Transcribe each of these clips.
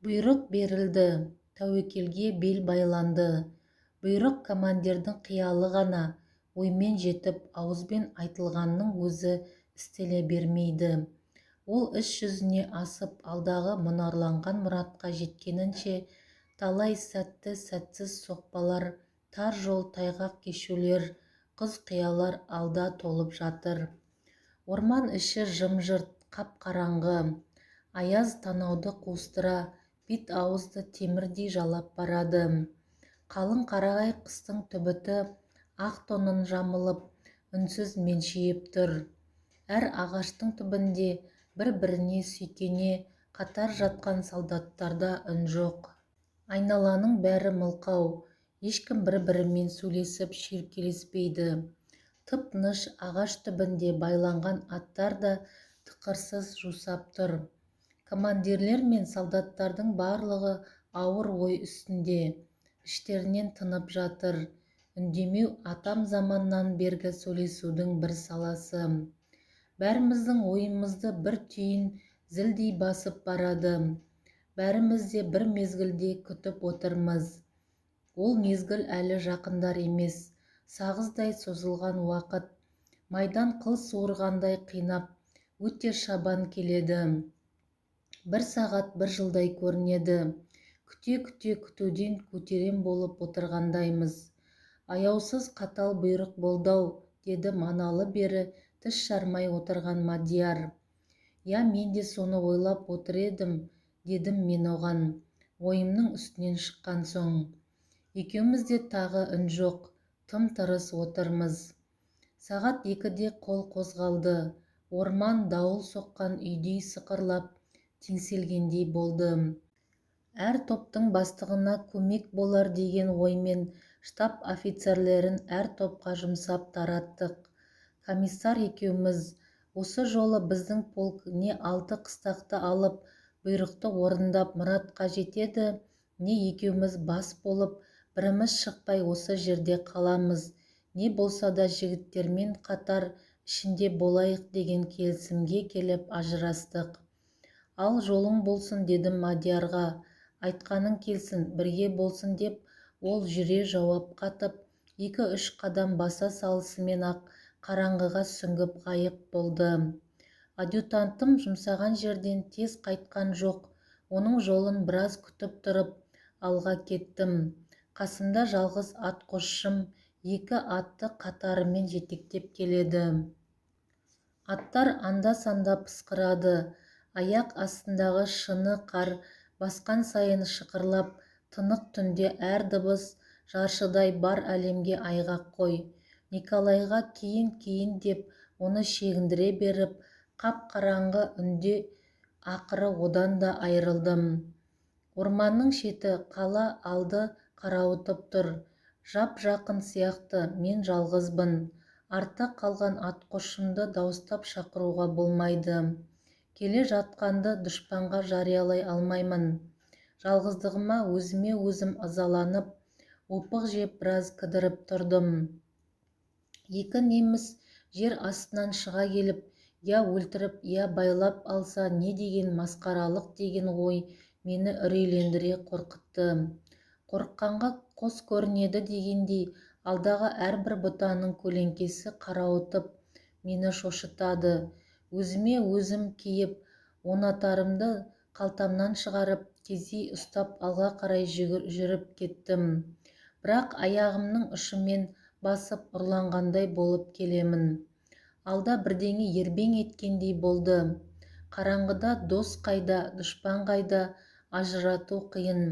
Бұйрық берілді, тәуекелге бел байланды. Бұйрық командирдің қиялы ғана, оймен жетіп, ауызбен айтылғанның өзі істеле бермейді. Ол іс жүзіне асып, алдағы мұнарланған мұратқа жеткенінше, талай сәтті сәтсіз соқпалар, тар жол тайғақ кешулер, қыз қиялар алда толып жатыр. Орман іші жым-жырт, қап-қараңғы, аяз танауды қуыстыра, бет ауызды темірдей жалап барады. Қалың қарағай қыстың түбіті ақ тонын жамылып, үнсіз меншиіп тұр. Әр ағаштың түбінде бір-біріне сүйкене қатар жатқан солдаттарда үн жоқ. Айналаның бәрі мылқау, ешкім бір-бірімен сөйлесіп шүйіркелеспейді. Тып-тыныш ағаш түбінде байланған аттар да тықырсыз жусап тұр. Командирлер мен солдаттардың барлығы ауыр ой үстінде, іштерінен тынып жатыр. Үндемеу атам заманнан бергі сөйлесудің бір саласы. Бәріміздің ойымызды бір түйін зілдей басып барады. Бәріміз де бір мезгілде күтіп отырмыз. Ол мезгіл әлі жақындар емес, сағыздай созылған уақыт. Майдан қыл суырғандай қинап, өте шабан келеді. Бір сағат бір жылдай көрінеді. Күте-күте күтуден көтерем болып отырғандаймыз. Аяусыз қатал бұйрық болдау, деді маналы бері тіс жармай отырған Мадияр. Я, мен де соны ойлап отыр едім, дедім мен оған, ойымның үстінен шыққан соң. Екеумізде тағы үн жоқ, тым-тырыс отырмыз. Сағат 2-де қол қозғалды. Орман дауыл соққан үйдей сықырлап, теңселгендей болды. Әр топтың бастығына көмек болар деген оймен штаб офицерлерін әр топқа жұмсап тараттық. Комиссар екеуміз осы жолы біздің полк не 6 қыстақты алып, бұйрықты орындап мұратқа жетеді, не екеуміз бас болып, біріміз шықпай осы жерде қаламыз, не болса да жігіттермен қатар ішінде болайық деген келісімге келіп ажырастық. Ал жолың болсын, дедім Мадиярға, айтқаның келсін, бірге болсын деп, ол жүре жауап қатып, 2-3 қадам баса салысымен-ақ қараңғыға сүңгіп ғайып болды. Адъютантым жұмсаған жерден тез қайтқан жоқ, оның жолын біраз күтіп тұрып, алға кеттім. Қасымда жалғыз атқосшым 2 атты қатарымен жетектеп келеді. Аттар анда-санда пысқырады. Аяқ астындағы шыны қар басқан сайын шықырлап, тынық түнде әр дыбыс жаршыдай бар әлемге айғақ қой. Николайға кейін деп оны шегіндіре беріп, қап-қараңғы үнде ақыры одан да айрылдым. Орманның шеті қала алды қарауытып тұр. Жап-жақын сияқты, мен жалғызбын. Артта қалған атқосшымды дауыстап шақыруға болмайды. Келе жатқанды дұшпанға жариялай алмаймын. Жалғыздығыма өзіме өзім ызаланып, опық жеп біраз кідіріп тұрдым. 2 неміс жер астынан шыға келіп, я өлтіріп, я байлап алса не деген масқаралық деген ой мені үрейлендіре қорқытты. Қорыққанға қос көрінеді дегендей, алдағы әрбір бұтаның көлеңкесі қарауытып мені шошытады. Өзіме өзім кейіп, онатарымды қалтамнан шығарып, кезей ұстап алға қарай жүріп кеттім. Бірақ аяғымның ұшымен басып ұрланғандай болып келемін. Алда бірдеңе ербең еткендей болды. Қараңғыда дос қайда, дұшпан қайда, ажырату қиын.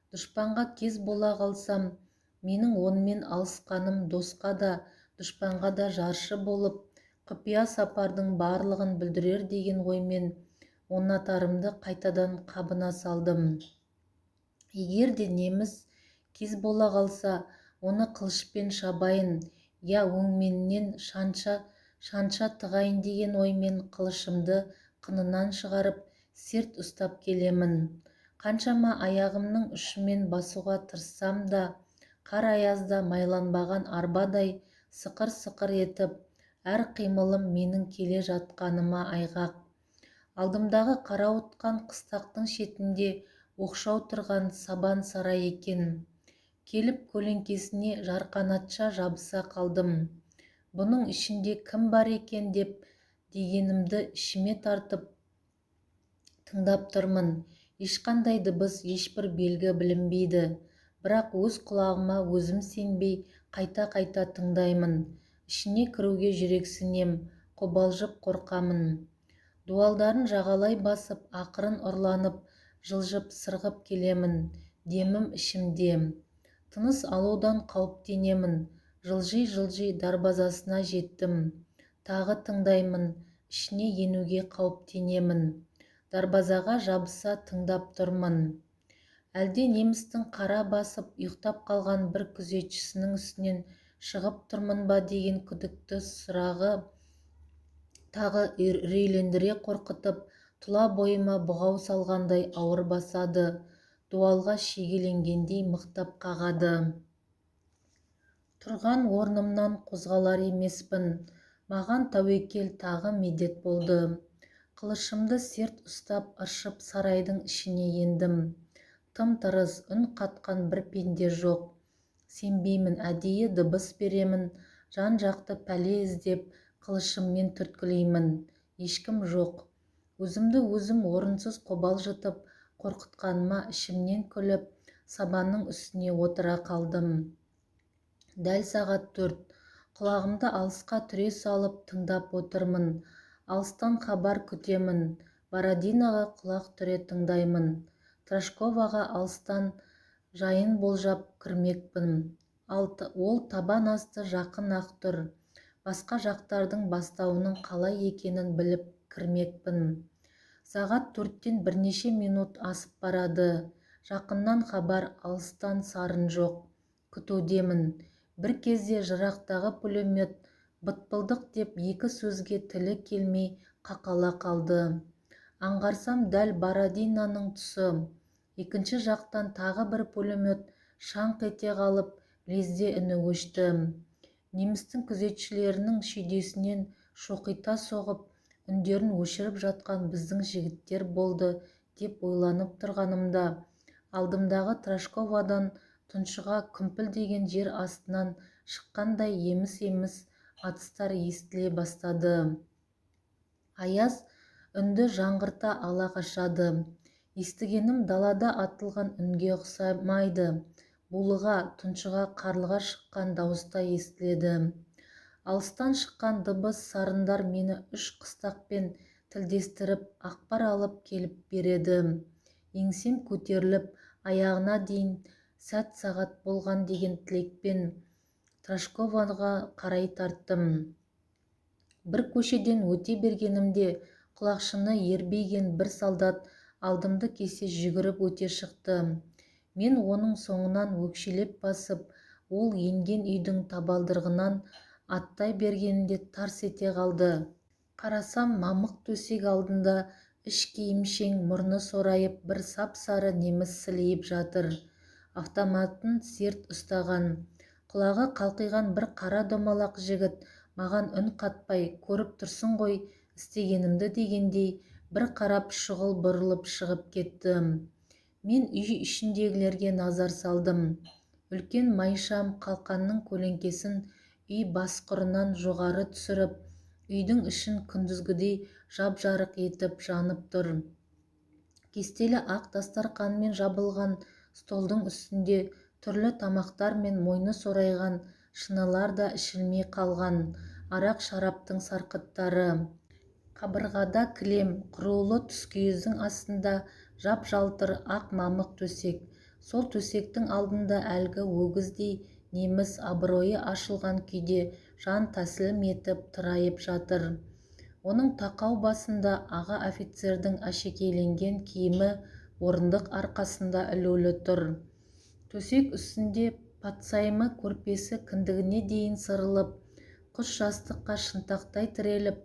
Дұшпанға кез бола қалсам, менің онымен алысқаным досқа да, дұшпанға да жаршы болып, құпия сапардың барлығын бүлдірер деген оймен онатарымды қайтадан қабына салдым. Егер де неміс кез бола қалса, оны қылышпен шабайын, я өңменінен шанша тығайын деген оймен қылышымды қынынан шығарып, серт ұстап келемін. Қаншама аяғымның ұшымен басуға тырыссам да, қар аязда майланбаған арбадай сықыр-сықыр етіп, әр қимылым менің келе жатқаныма айғақ. Алдымдағы қарауытқан қыстақтың шетінде оқшау тұрған сабан сарай екен. Келіп көлеңкесіне жарқанатша жабыса қалдым. Бұның ішінде кім бар екен дегенімді ішіме тартып тыңдап тұрмын. Ешқандай дыбыс, ешбір белгі білінбейді. Бірақ өз құлағыма өзім сенбей қайта-қайта тыңдаймын. Ішіне кіруге жүрексінем, қобалжып қорқамын. Дуалдарын жағалай басып, ақырын ұрланып, жылжып, сырғып келемін. Демім ішімде. Тыныс алудан қауіптенемін. Жылжи-жылжи дарбазасына жеттім. Тағы тыңдаймын. Ішіне енуге қауіптенемін. Дарбазаға жабыса тыңдап тұрмын. Әлде немістің қара басып ұйықтап қалған бір күзетшісінің үстінен шығып тұрмын ба деген күдікті сұрағы тағы үрейлендіре қорқытып, тұла бойыма бұғау салғандай ауыр басады, дуалға шегеленгендей мықтап қағады. Тұрған орнымнан қозғалар емеспін. Маған тәуекел тағы медет болды. Қылышымды серт ұстап ыршып сарайдың ішіне ендім. Тым-тырыс, үн қатқан бір пенде жоқ. Сенбеймін, әдейі дыбыс беремін, жан-жақты пәле іздеп, қылышыммен түрткілеймін. Ешкім жоқ. Өзімді өзім орынсыз қобалжытып, қорқытқаныма ішімнен күліп, сабанның үстіне отыра қалдым. Дәл сағат 4. Құлағымды алысқа түре салып тыңдап отырмын. Алыстан хабар күтемін. Бородиноға құлақ түре тыңдаймын. Трашковаға алыстан жайын болжап кірмекпін. Ол табан асты жақын ақ тұр. Басқа жақтардың бастауының қалай екенін біліп кірмекпін. Сағат 4-тен бірнеше минут асып барады. Жақыннан хабар, алыстан сарын жоқ. Күтудемін. Бір кезде жырақтағы пулемет бытпылдық деп екі сөзге тілі келмей қақала қалды. Аңғарсам дәл Бородиноның тұсы. Екінші жақтан тағы бір пулемет шаңқ ете қалып, лезде үні өшті. Немістің күзетшілерінің шүйдесінен шоқита соғып, үндерін өшіріп жатқан біздің жігіттер болды деп ойланып тұрғанымда, алдымдағы Трашковадан тұншыға күмпілдеген жер астынан шыққандай еміс-еміс атыстар естіле бастады. Аяз үнді жаңғырта ала қашады. Естігенім далада атылған үнге ұқсамайды. Булыға, тұншыға, қарлыға шыққан дауыста естіледі. Алыстан шыққан дыбыс сарындар мені үш қыстақпен тілдестіріп, ақпар алып келіп береді. Еңсем көтеріліп, аяғына дейін сәт сағат болған деген тілекпен Трашковаға қарай тарттым. Бір көшеден өте бергенімде құлақшыны ербейген бір солдат алдымды кесе жүгіріп өте шықты. Мен оның соңынан өкшелеп басып, ол енген үйдің табалдырығынан аттай бергенінде тарс ете қалды. Қарасам, мамық төсек алдында іш киімшең, мұрны сорайып, бір сап-сары неміс сілейіп жатыр. Автоматын серт ұстаған. Құлағы қалқиған бір қара домалақ жігіт маған үн қатпай, көріп тұрсың ғой істегенімді дегендей, бір қарап шұғыл бұрылып шығып кетті. Мен үй ішіндегілерге назар салдым. Үлкен майшам қалқанның көлеңкесін үй басқұрынан жоғары түсіріп, үйдің ішін күндізгідей жап-жарық етіп жанып тұр. Кестелі ақ дастарқанмен жабылған столдың үстінде түрлі тамақтар мен мойны сорайған шынылар да ішілмей қалған арақ шараптың сарқыттары. Қабырғада кілем, құрулы түскиіздің астында жап-жалтыр ақ мамық төсек. Сол төсектің алдында әлгі өгіздей неміс абыройы ашылған күйде жан тәсілім етіп тырайып жатыр. Оның тақау басында аға офицердің әшекейленген киімі орындық арқасында ілулі тұр. Төсек үстінде патсаймы көрпесі кіндігіне дейін сырылып, құс жастыққа шынтақтай тіреліп,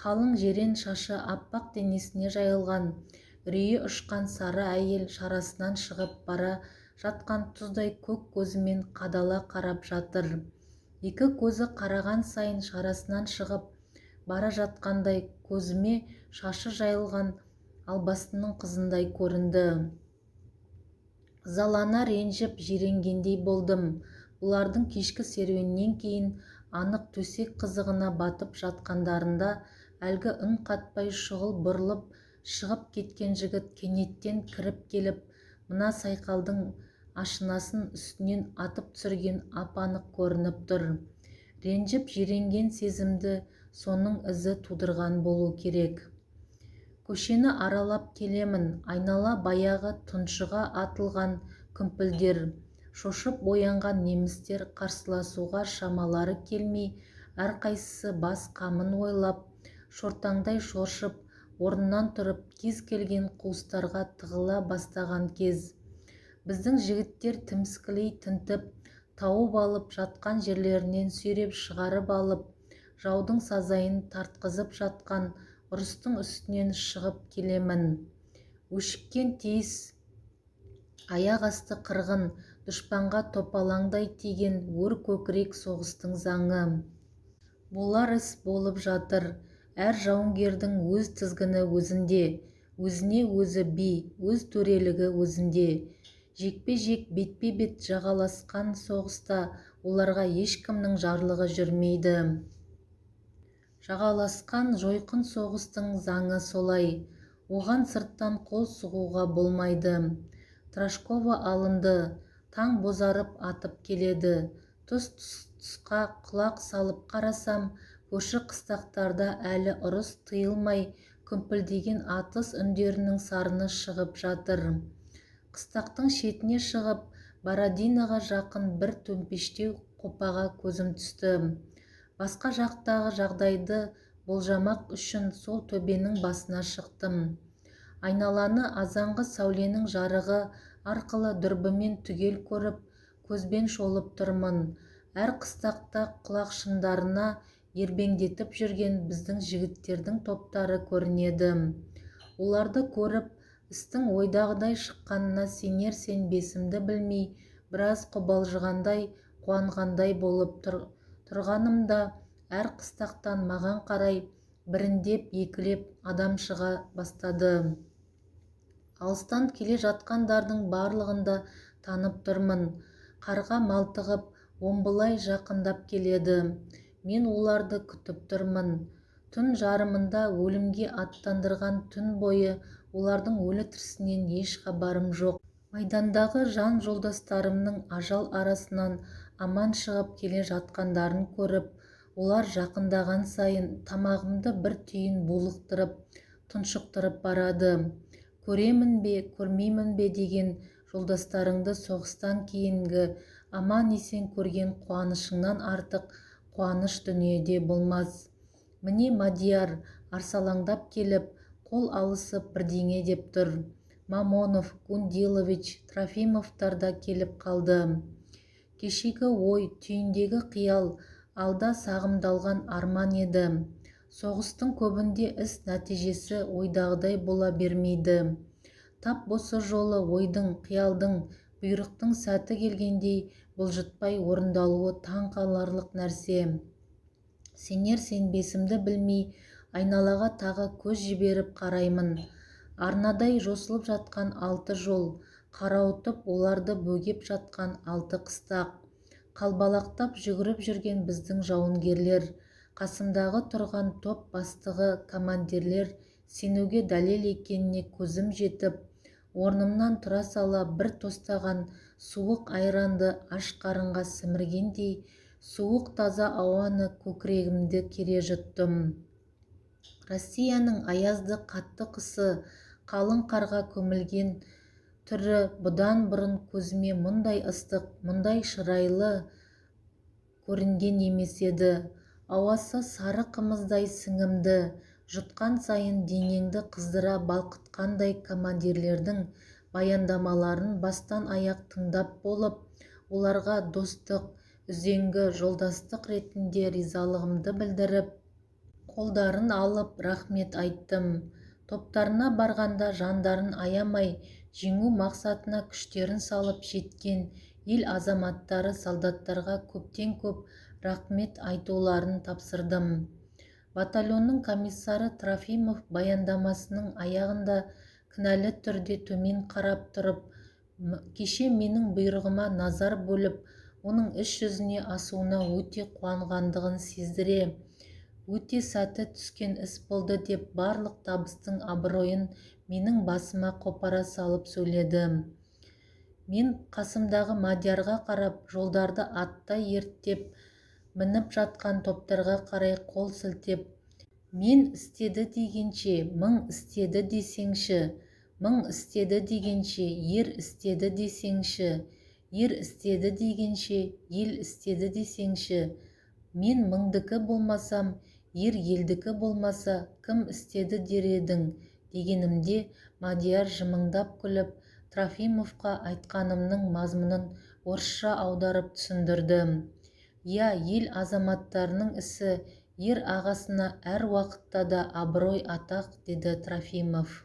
қалың жерен шашы аппақ денесіне жайылған, үрейі ұшқан сары әйел шарасынан шығып бара жатқан тұздай көк көзімен қадала қарап жатыр. Екі көзі қараған сайын шарасынан шығып бара жатқандай, көзіме шашы жайылған албастының қызындай көрінді. ызалана ренжіп жиренгендей болдым. Бұлардың кешкі серуеннен кейін анық төсек қызығына батып жатқандарында әлгі үн қатпай шұғыл бұрылып шығып кеткен жігіт кенеттен кіріп келіп, мына сайқалдың ашынасын үстінен атып түсірген ап-анық көрініп тұр. Ренжіп жиренген сезімді соның ізі тудырған болу керек. Көшені аралап келемін, айнала баяғы тұншыға атылған күмпілдер. Шошып оянған немістер қарсыласуға шамалары келмей, әрқайсысы бас қамын ойлап, шортаңдай шоршып, орнынан тұрып, кез келген қуыстарға тығыла бастаған кез. Біздің жігіттер тіміскілей тінтіп, тауып алып жатқан жерлерінен сүйреп шығарып алып, жаудың сазайын тартқызып жатқан ұрыстың үстінен шығып келемін. Өшіккен тиіс, аяқ асты қырғын, дұшпанға топалаңдай тиген өр көкірек соғыстың заңы. Болар іс болып жатыр. Әр жауынгердің өз тізгіні өзінде, өзіне өзі би, өз төрелігі өзінде. Жекпе-жек, бетпе-бет жағаласқан соғыста оларға ешкімнің жарлығы жүрмейді. Жағаласқан жойқын соғыстың заңы солай. Оған сырттан қол сұғуға болмайды. Трашкова алынды. Таң бозарып атып келеді. Тұс-тұсқа құлақ салып қарасам, көрші қыстақтарда әлі ұрыс тыйылмай, күмпілдеген атыс үндерінің сарыны шығып жатыр. Қыстақтың шетіне шығып, Бородиноға жақын бір төмпештеу қопаға көзім түсті. Басқа жақтағы жағдайды болжамақ үшін сол төбенің басына шықтым. Айналаны азанғы сәуленің жарығы арқылы дүрбімен түгел көріп, көзбен шолып тұрмын. Әр қыстақта құлақшындарына ербеңдетіп жүрген біздің жігіттердің топтары көрінеді. Оларды көріп, істің ойдағыдай шыққанына сенер-сенбесімді білмей, біраз қобалжығандай, қуанғандай болып тұрғанымда, әр қыстақтан маған қарай біріндеп, екілеп адам шыға бастады. Алыстан келе жатқандардың барлығын да танып тұрмын. Қарға малтығып, омбылай жақындап келеді. Мен оларды күтіп тұрмын. Түн жарымында өлімге аттандырған түн бойы олардың өлі-тірісінен еш хабарым жоқ. Майдандағы жан жолдастарымның ажал арасынан аман шығып келе жатқандарын көріп, олар жақындаған сайын тамағымды бір түйін булықтырып, тұншықтырып барады. Көремін бе, көрмеймін бе деген жолдастарыңды соғыстан кейінгі аман-есен көрген қуанышыңнан артық қуаныш дүниеде болмас. Міне Мадияр арсалаңдап келіп, қол алысып бірдеңе деп тұр. Мамонов, Гундилович, Трофимовтар да келіп қалды. Кешегі ой, түйіндегі қиял, алда сағымдалған арман еді. Соғыстың көбінде іс нәтижесі ойдағыдай бола бермейді. Тап осы жолы ойдың, қиялдың, бұйрықтың сәті келгендей бұлжытпай орындалуы таң қаларлық нәрсе. Сенер-сенбесімді білмей, айналаға тағы көз жіберіп қараймын. Арнадай жосылып жатқан 6 жол, қарауытып оларды бөгеп жатқан 6 қыстақ, қалбалақтап жүгіріп жүрген біздің жауынгерлер, қасымдағы тұрған топ бастығы, командирлер сенуге дәлел екеніне көзім жетіп, орнымнан тұра сала бір тостаған суық айранды аш қарынға сіміргендей, суық таза ауаны көкірегімді кере жұттым. Россияның аязды қатты қысы, қалың қарға көмілген түрі бұдан бұрын көзіме мұндай ыстық, мұндай шырайлы көрінген емес еді. Ауасы сары қымыздай сіңімді, жұтқан сайын денеңді қыздыра балқытқандай командирлердің баяндамаларын бастан аяқ тыңдап болып, оларға достық, үзеңгі жолдастық ретінде ризалығымды білдіріп, қолдарын алып рахмет айттым. Топтарына барғанда жандарын аямай, жеңу мақсатына күштерін салып жеткен ел азаматтары солдаттарға көптен көп рахмет айтуларын тапсырдым. Батальонның комиссары Трофимов баяндамасының аяғында кінәлі түрде төмен қарап тұрып, кеше менің бұйрығыма назар бөліп, оның іс жүзіне асуына өте қуанғандығын сездіре. Өте сәті түскен іс болды деп барлық табыстың абыройын менің басыма қопара салып сөйледі. Мен қасымдағы Мадиярға қарап, жолдарды аттай ерттеп, мініп жатқан топтарға қарай қол сілтеп, мен істеді дегенше, мың істеді десеңші, мың істеді дегенше, ер істеді десеңші, ер істеді дегенше, ел істеді десеңші, мен мыңдікі болмасам, ер елдікі болмаса, кім істеді дер едің, дегенімде Мадияр жымыңдап күліп, Трофимовқа айтқанымның мазмұнын орысша аударып түсіндірді. Я, ел азаматтарының ісі, ер ағасына әр уақытта да абырой атақ, деді Трофимов.